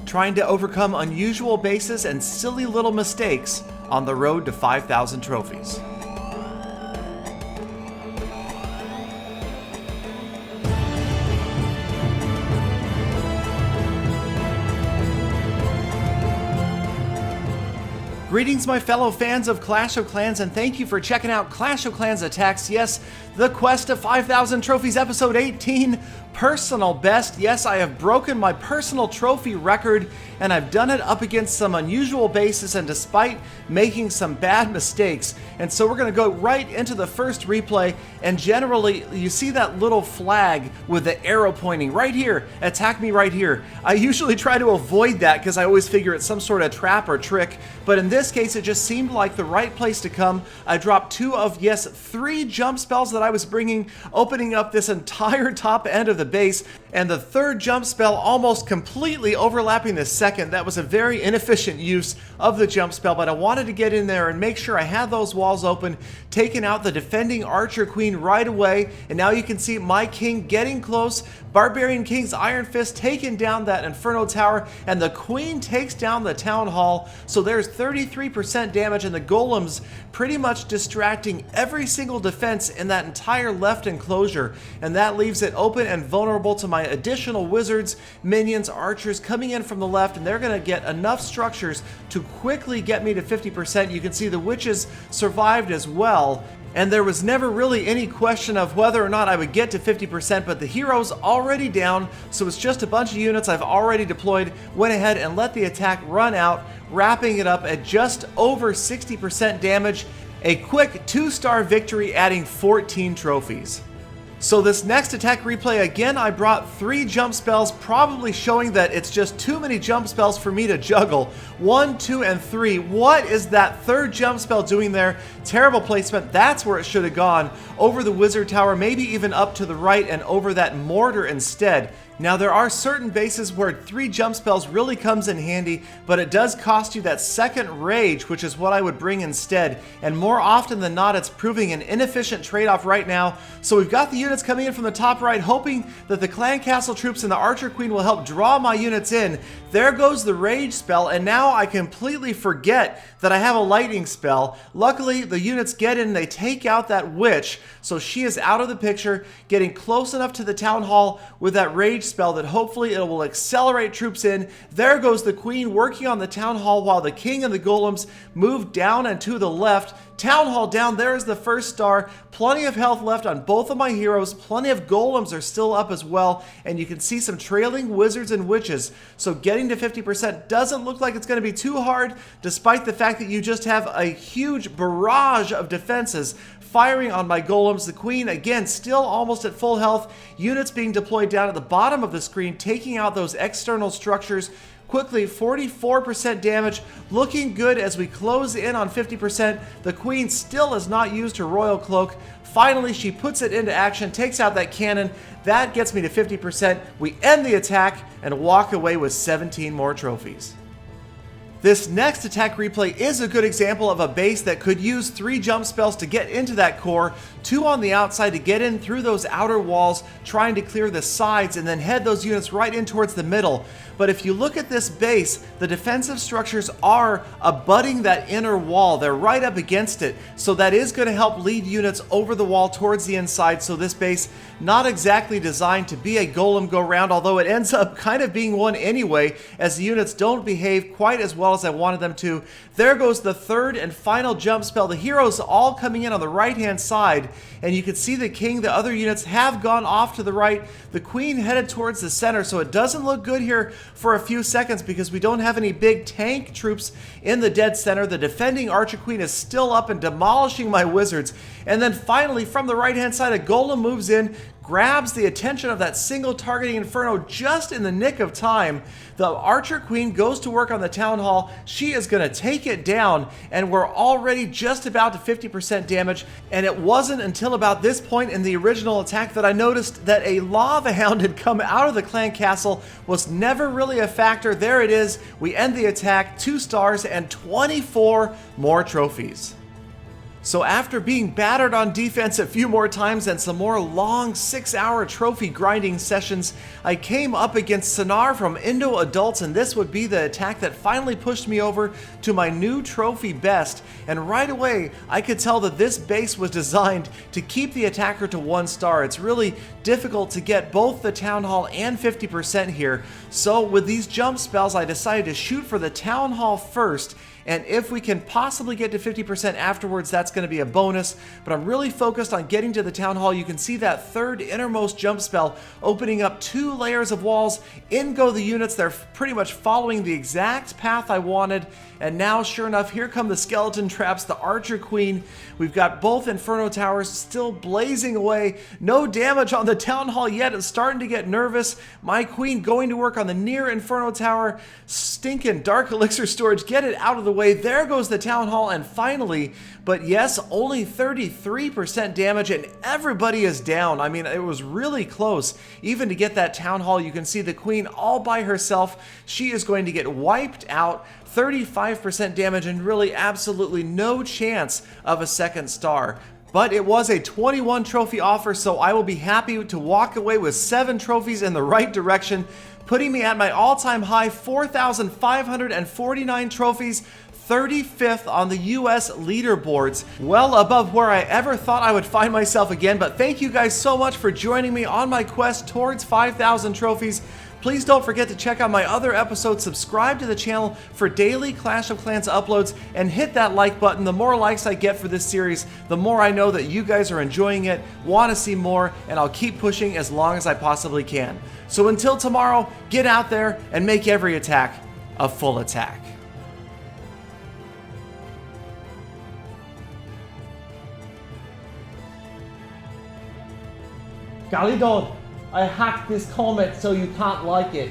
trying to overcome unusual bases and silly little mistakes on the road to 5,000 trophies. Greetings, my fellow fans of Clash of Clans, and thank you for checking out Clash of Clans Attacks. Yes, the Quest to 5,000 Trophies, Episode 18, Personal Best. Yes, I have broken my personal trophy record, and I've done it up against some unusual bases and despite making some bad mistakes. And so we're going to go right into the first replay, and generally, you see that little flag with the arrow pointing right here. Attack me right here. I usually try to avoid that because I always figure it's some sort of trap or trick, but in this case, it just seemed like the right place to come. I dropped 2 of, yes, 3 jump spells that I was bringing, opening up this entire top end of the base, and the third jump spell almost completely overlapping the second. That was a very inefficient use of the jump spell, but I wanted to get in there and make sure I had those walls open, taking out the defending Archer Queen right away, and now you can see my king getting close. Barbarian King's Iron Fist taking down that Inferno Tower, and the Queen takes down the Town Hall, so there's 33% damage, and the Golems pretty much distracting every single defense in that entire left enclosure, and that leaves it open and vulnerable to my additional wizards, minions, archers coming in from the left, and they're going to get enough structures to quickly get me to 50%. You can see the witches survived as well, and there was never really any question of whether or not I would get to 50%, but the hero's already down, so it's just a bunch of units I've already deployed, went ahead and let the attack run out, wrapping it up at just over 60% damage. A quick 2-star victory, adding 14 trophies. So this next attack replay, again, I brought 3 jump spells, probably showing that it's just too many jump spells for me to juggle. 1, 2, and 3. What is that third jump spell doing there? Terrible placement. That's where it should have gone. Over the wizard tower, maybe even up to the right and over that mortar instead. Now, there are certain bases where 3 jump spells really comes in handy, but it does cost you that second rage, which is what I would bring instead. And more often than not, it's proving an inefficient trade-off right now. So we've got the units coming in from the top right, hoping that the Clan Castle troops and the Archer Queen will help draw my units in. There goes the rage spell, and now I completely forget that I have a lightning spell. Luckily, the units get in, they take out that witch, so she is out of the picture, getting close enough to the town hall with that rage spell that hopefully it will accelerate troops in. There goes the Queen working on the town hall while the king and the golems move down and to the left. Town hall down, there is the first star. Plenty of health left on both of my heroes. Plenty of golems are still up as well, and you can see some trailing wizards and witches. So getting to 50% doesn't look like it's going to be too hard, despite the fact that you just have a huge barrage of defenses firing on my golems. The Queen, again, still almost at full health. Units being deployed down at the bottom of the screen, taking out those external structures quickly. 44% damage, looking good as we close in on 50%. The Queen still has not used her Royal Cloak. Finally, she puts it into action, takes out that cannon. That gets me to 50%. We end the attack and walk away with 17 more trophies. This next attack replay is a good example of a base that could use 3 jump spells to get into that core, 2 on the outside to get in through those outer walls, trying to clear the sides and then head those units right in towards the middle. But if you look at this base, the defensive structures are abutting that inner wall. They're right up against it. So that is going to help lead units over the wall towards the inside. So this base, not exactly designed to be a golem go round, although it ends up kind of being one anyway, as the units don't behave quite as well as I wanted them to. There goes the third and final jump spell. The heroes all coming in on the right-hand side, and you can see the king, the other units have gone off to the right. The Queen headed towards the center, so it doesn't look good here for a few seconds because we don't have any big tank troops in the dead center. The defending Archer Queen is still up and demolishing my wizards. And then finally, from the right-hand side, a golem moves in, grabs the attention of that single targeting Inferno just in the nick of time. The Archer Queen goes to work on the Town Hall. She is going to take it down, and we're already just about to 50% damage. And it wasn't until about this point in the original attack that I noticed that a Lava Hound had come out of the clan castle. Was never really a factor. There it is. We end the attack, 2 stars and 24 more trophies. So after being battered on defense a few more times and some more long 6-hour trophy grinding sessions, I came up against Sonar from Indo Adults, and this would be the attack that finally pushed me over to my new trophy best. And right away, I could tell that this base was designed to keep the attacker to 1 star. It's really difficult to get both the Town Hall and 50% here. So with these jump spells, I decided to shoot for the Town Hall first. And if we can possibly get to 50% afterwards, that's going to be a bonus. But I'm really focused on getting to the Town Hall. You can see that third innermost jump spell opening up 2 layers of walls. In go the units. They're pretty much following the exact path I wanted. And now, sure enough, here come the skeleton traps, the Archer Queen. We've got both Inferno Towers still blazing away. No damage on the Town Hall yet. It's starting to get nervous. My Queen going to work on the near Inferno Tower. Stinking Dark Elixir storage. Get it out of the way. There goes the Town Hall. And finally, but yes, only 33% damage and everybody is down. I mean, it was really close. Even to get that Town Hall, you can see the Queen all by herself. She is going to get wiped out. 35% damage and really absolutely no chance of a 2nd star. But it was a 21 trophy offer, so I will be happy to walk away with 7 trophies in the right direction, putting me at my all-time high 4,549 trophies, 35th on the US leaderboards, well above where I ever thought I would find myself again. But thank you guys so much for joining me on my quest towards 5,000 trophies. Please don't forget to check out my other episodes, subscribe to the channel for daily Clash of Clans uploads, and hit that like button. The more likes I get for this series, the more I know that you guys are enjoying it, want to see more, and I'll keep pushing as long as I possibly can. So until tomorrow, get out there and make every attack a full attack. Galadon, I hacked this comment so you can't like it.